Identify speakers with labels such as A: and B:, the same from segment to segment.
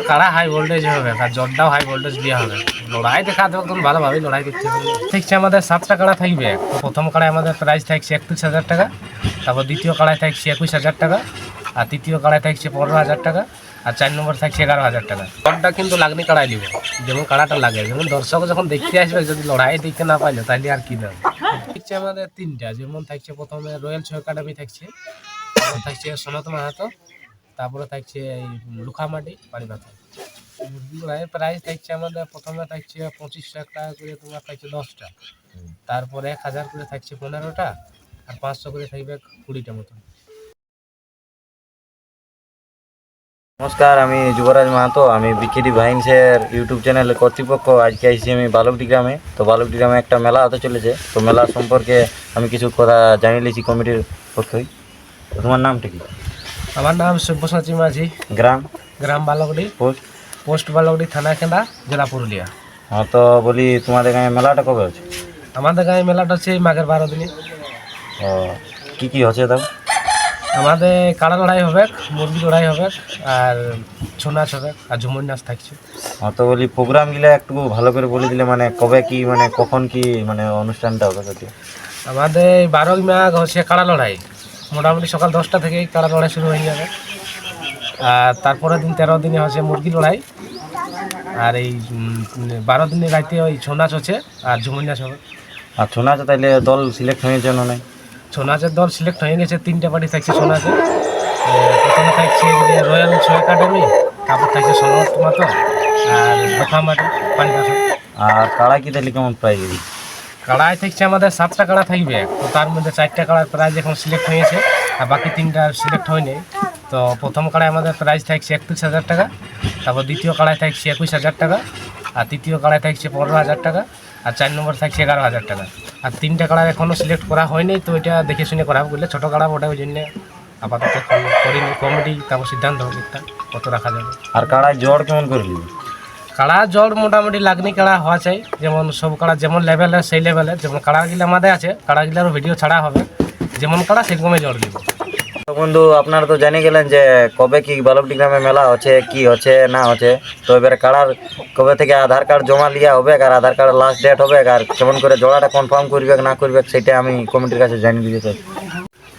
A: কাড়া high voltage হবে আর জটটাও high voltage দেওয়া হবে। লড়াই দেখা দেবো তখন ভালোভাবেই লড়াই করতে হবে। থাকছে আমাদের 7টা কাড়া থাকবে। তো প্রথম কাড়ায় আমাদের প্রাইস থাকছে 31,000 টাকা, তারপর দ্বিতীয় কাড়ায় থাকছে 21,000 টাকা, আর তৃতীয় কাড়ায় থাকছে 15,000 টাকা, আর 4 নম্বর থাকছে 11,000 টাকা। জটটা কিন্তু লাগনি কাড়াই দিব, যেমন কাড়াটা লাগে, যেমন দর্শক যখন দেখতে আসবে যদি লড়াই দেখতে না পাইলে তাহলে আর কি দেবে। থাকছে আমাদের 3টা, যেমন থাকছে প্রথমে রয়্যাল ছয় একাডেমি থাকছে, তারপর থাকছে সনাতন মাহাতো, তারপরে থাকছে এই লুখামাটি পানিপাতা। মুরগির প্রাইস থাকছে আমাদের প্রথমে থাকছে 2500 টাকা করে, তোমার থাকছে 10টা, তারপরে 1000 করে থাকছে 15টা, আর 500 করে থাকবে 20টা মতন।
B: নমস্কার, আমি যুবরাজ মাহাতো। আমি বিকেডি ভাইন্সের ইউটিউব চ্যানেলের কর্তৃপক্ষ। আজকে আসছি আমি বালকডি গ্রামে। তো বালকডি গ্রামে একটা মেলা হতে চলেছে। তো মেলা সম্পর্কে আমি কিছু কথা জানিয়ে নিয়েছি কমিটির পক্ষই। তো তোমার নামটা কি?
A: আমার নাম সব্যসাচী মাঝি।
B: গ্রাম?
A: গ্রাম বালকডি,
B: পোস্ট?
A: পোস্ট বালকডি, থানা কেন্দা, জেলা পুরুলিয়া।
B: হ্যাঁ, তো বলি তোমাদের গাঁয়ে মেলাটা কবে হচ্ছে?
A: আমাদের গায়ে মেলাটা হচ্ছে এই মাঘের 12 দিনে।
B: ও, কী কী হচ্ছে তাও?
A: আমাদের কাড়া লড়াই হবে, মুরগি লড়াই হবে, আর ছৌ নাচ হবে, আর ঝুমুর নাচ থাকছে।
B: হ্যাঁ, তো বলি প্রোগ্রামগুলো একটু ভালো করে বলে দিলে, মানে কবে কি, মানে কখন কি মানে অনুষ্ঠানটা হবে যদি?
A: আমাদের 12ই মাঘ হচ্ছে কাড়া লড়াই, মোটামুটি সকাল 10টা থেকে কাড়া লড়াই শুরু হয়ে যাবে। আর তারপরের দিন 13 দিনে হচ্ছে মুরগি লড়াই, আর এই 12 দিনে রাইতে ওই ছৌ নাচ হচ্ছে আর ঝুমুর নাচ হবে।
B: আর শোনা আছে, তাইলে দল সিলেক্ট হয়েছে না নাই?
A: ছৌ নাচের দল সিলেক্ট হয়ে গেছে, 3টে পার্টি থাকছে ছৌ নাচে। প্রথমে থাকছে রয়্যাল ছৌ একাডেমি, তারপর থাকছে সনাতন মাহাতো, আর লুখামাটি পানিপাতা।
B: আর কাড়া কি তাহলে কেমন প্রাইজ?
A: কাড়াই থাকছে আমাদের 7টা কাড়া থাকবে। তো তার মধ্যে 4টা কাড়ার প্রাইজ এখন সিলেক্ট হয়েছে, আর বাকি 3টা সিলেক্ট হয়নি। তো প্রথম কাড়ায় আমাদের প্রাইজ থাকছে 31,000 টাকা, তারপর দ্বিতীয় কাড়ায় থাকছে 21,000 টাকা, আর তৃতীয় কাড়ায় থাকছে 15,000 টাকা, আর 4 নম্বর থাকছে 11,000 টাকা। আর 3টা কাড়া এখনও সিলেক্ট করা হয়নি, তো এটা দেখে শুনে করা হবে বললে, ছোটো কাড়া ওটা ওই জন্যে আপাতত করিনি। কমিটি তারপর সিদ্ধান্ত হবে একটা কত রাখা যাবে।
B: আর কাড়ায় জ্বর কেমন করে নিবি?
A: কাড়া জল মোটামুটি লাগনি কাড়া হওয়া চাই, যেমন সব কাড়া যেমন লেভেলের সেই লেভেলের, যেমন কাড়াগুলো আমাদের আছে, কাড়াগুলোরও ভিডিও ছাড়া হবে, যেমন কাড়া সেরকমই জল দিব।
B: তো বন্ধু, আপনারা তো জানিয়ে গেলেন যে কবে কি বালকডি গ্রামে মেলা হচ্ছে, কি হচ্ছে না হচ্ছে। তো এবারে কাড়ার কবে থেকে আধার কার্ড জমা লিয়া হবে, আর আধার কার্ডের লাস্ট ডেট হবে, আর কেমন করে জোড়াটা কনফার্ম করবে না করবে, সেটা আমি কমিটির কাছে জানিয়ে দিতে চাই।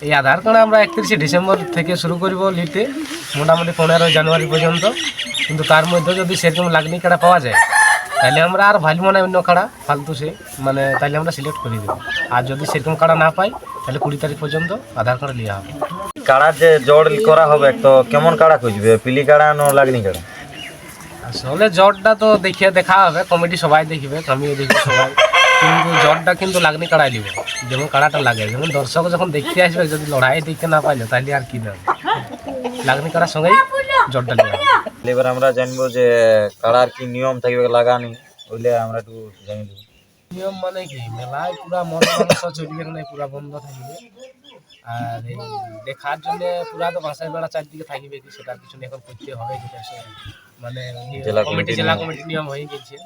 A: এই আধার কার্ড আমরা 31শে ডিসেম্বর থেকে শুরু করব নিতে, মোটামুটি 15 জানুয়ারি পর্যন্ত। কিন্তু তার মধ্যে যদি সেরকম লাগনি কাড়া পাওয়া যায়, তাহলে আমরা আর ভালো মানে অন্য কাড়া ফালতু সে মানে তাহলে আমরা সিলেক্ট করে দেবো। আর যদি সেরকম কাড়া না পাই, তাহলে 20 তারিখ পর্যন্ত আধার কার্ড নেওয়া হবে।
B: কাড়ার যে জোড় করা হবে, তো কেমন কাড়া খুঁজবে, পিলি কাড়া না লাগনি কাড়া?
A: আসলে জ্বরটা তো দেখা হবে, কমিটি সবাই দেখবে, আমিও দেখি সবাই, কিন্তু জ্বরটা কিন্তু লাগনি কাড়াই দিব, যেমন কাড়াটা লাগে, যেমন দর্শক যখন দেখতে আসবে যদি লড়াই দেখতে না পাইলে তাহলে আর কি দেবে। লাগনি কাড়ার সঙ্গেই জ্বরটা নেওয়া হবে।
B: এবার আমরা জানবো যে কাড়ার কি নিয়ম থাকবে লাগানি, ওইলে আমরা একটু জানিয়ে দেবো।
A: নিয়ম মানে কি, মেলায় পুরা মদ মাংস চলবে না, পুরা বন্ধ থাকবে। আর এই দেখার জন্য পুরা তো বাসায় বেড়া চারদিকে থাকবে কি, সেটার কিছু এখন করতে হবে, যেটা মানে জেলা কমিটির নিয়ম হয়ে গেছে।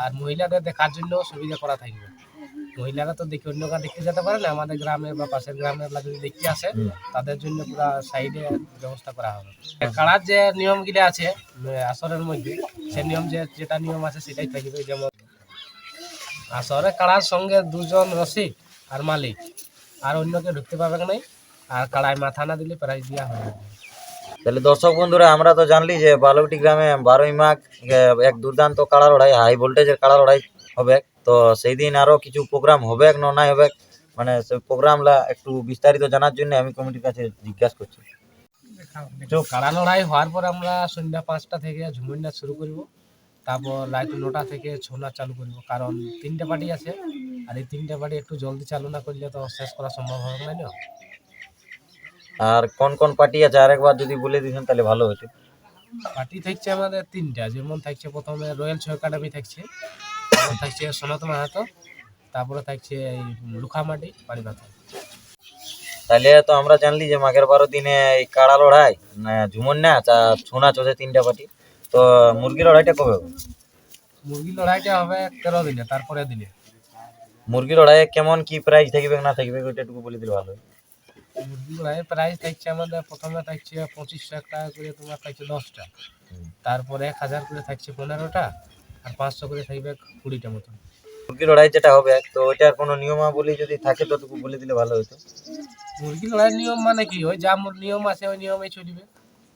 A: আর মহিলাদের দেখার জন্য সুবিধা করা থাকবে, মহিলারা তো দেখে অন্য গাঁ দেখতে যেতে পারে না, আমাদের গ্রামে বা পাশের গ্রামের যদি দেখতে আসে তাদের জন্য পুরা সাইডে ব্যবস্থা করা হবে। কাড়ার যে নিয়মগুলো আছে আসরের মধ্যে, সে নিয়ম যেটা নিয়ম আছে সেটাই থাকবে। যেমন আসরে কাড়ার সঙ্গে 2জন রসিক আর মালিক, আর অন্য কেউ ঢুকতে পারবে নাই, আর কাড়ায় মাথা না দিলে প্রাইজ দেওয়া হবে।
B: তাহলে দর্শক বন্ধুরা, আমরা তো জানলি যে বালকডি গ্রামে 12ই মাঘ এক দুর্দান্ত কাড়া লড়াই, হাই ভোল্টেজের কাড়া লড়াই হবে। তো সেই দিন আরো কিছু প্রোগ্রাম হবে না নাই হবে, মানে সেই প্রোগ্রামটা একটু বিস্তারিত জানার জন্য আমি কমিটির কাছে জিজ্ঞাসা করছি।
A: কাড়া লড়াই হওয়ার পর আমরা সন্ধ্যা 5টা থেকে ঝুমুর নাচ শুরু করব, তারপর রাত 9টা থেকে ছৌ নাচ চালু করব, কারণ 3টে পার্টি আছে, আর এই 3টে পার্টি একটু জলদি চালু না করলে তো শেষ করা সম্ভব হবে না।
B: আর কোন কোন পার্টি আছে আরেকবার যদি বলে দিতেন তাহলে ভালো হতো।
A: পার্টি থাকছে আমাদের 3টা, যেমন থাকছে প্রথমে রয়্যাল ছৌ একাডেমি থাকছে, তারপর থাকছে সনাতন মাহাতো, তারপরে থাকছে এই লুখামাটি পানিপাতা।
B: তাহলে তো আমরা জানলি যে মাঘের 12 দিনে এই কাড়া লড়াই, ঝুমুর নাচ আর ছৌ নাচ হচ্ছে 3টা পার্টি। তো মুরগি লড়াইটা কবে হবে?
A: মুরগি লড়াইটা হবে 13 দিনে, তারপরে দিনে।
B: মুরগি লড়াইয়ে কেমন কি প্রাইস থাকবে না থাকবে, ওইটা একটু বলে দিলে ভালো হয়।
A: মুরগি লড়াইয়ের প্রাইস থাকছে আমাদের প্রথমে থাকছে 2500 টাকা করে, তোমার থাকছে 10টা, তারপরে 1000 করে থাকছে 15টা, আর 500 করে থাকবে 20টা মতন।
B: মুরগি লড়াই যেটা হবে তো ওইটার কোনো নিয়মাবলী যদি থাকে তো তুমি বলে দিলে ভালো হতো।
A: মুরগি লড়াইয়ের নিয়ম মানে কি, ওই যা নিয়ম আছে ওই নিয়মে চলবে,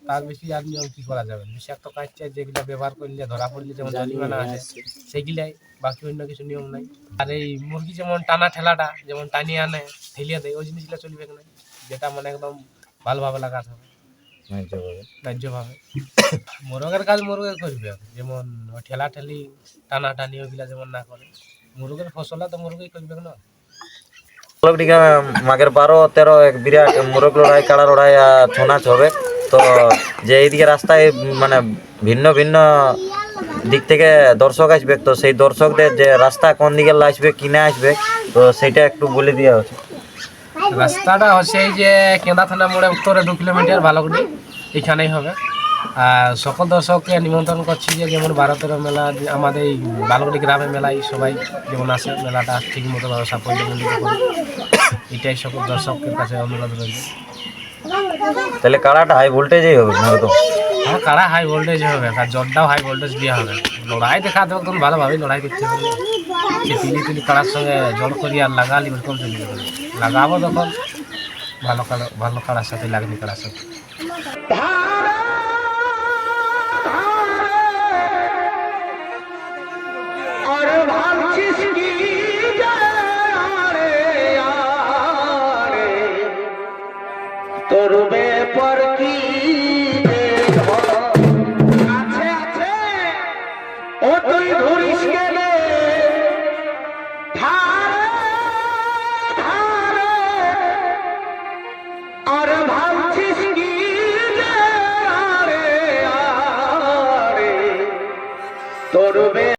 A: তার বেশি আর নিয়ম কি করা যাবে। বিষাক্ত কাঁচা যেগুলা ব্যবহার করলে ধরা পড়লে যেমন জরিমানা আছে সেগুলাই, বাকি অন্য কিছু নিয়ম নাই। আর এই মুরগি যেমন টানা ঠেলাটা, যেমন টানিয়ে আনে ঠেলিয়ে দেয়, ওই জিনিসগুলো চলবে না, যেটা মানে একদম ভালোভাবে লাগাতে হবে, ন্যায্যভাবে। মোরগের কাজ মোরগে করবে, যেমন ঠেলা ঠেলি টানা টানি ওইগুলা যেমন না করে, মোরগের ফসলা তো মোরগই করবে না।
B: বালুকটি গ্রামে মাঘের 12-13 এক বিরাট মোরগ লড়াই, কাড়া লড়াই আর ছৌ নাচ হবে। তো যে এইদিকে রাস্তায় মানে ভিন্ন ভিন্ন দিক থেকে দর্শক আসবে, তো সেই দর্শকদের যে রাস্তা কোন দিকে আসবে কিনে আসবে তো সেটা একটু বলে দেওয়া হচ্ছে।
A: রাস্তাটা হচ্ছে এই যে কেন্দা থানা মোড়ে উত্তরে 2 কিলোমিটার বালকডি, এখানেই হবে। আর সকল দর্শককে নিমন্ত্রণ করছি যে যেমন 12-13 মেলা আমাদের এই বালকডি গ্রামে মেলায় সবাই যেমন আসে, মেলাটা ঠিক মতো ব্যবস্থা পরিচালনা করে, এটাই সকল দর্শকের কাছে অনুরোধ রইল।
B: তাহলে কাড়াটা হাই ভোল্টেজেই হবে না তো?
A: আমার কাড়া হাই ভোল্টেজ হবে, আর জটটাও হাই ভোল্টেজ দেওয়া হবে। লড়াই দেখাতে হবে তখন ভালোভাবেই লড়াই করতে হবে, সে তিলি কাড়ার সঙ্গে জল করি আর লাগালি ওরকম চলবে না। লাগাবো তখন ভালো কাড়ার সাথে লাগবে, কাড়ার সাথে।
C: তোর ব্যাপার কি আছে আছে ও তুই ধরিস গেলে আর ভাবছিস কি তোর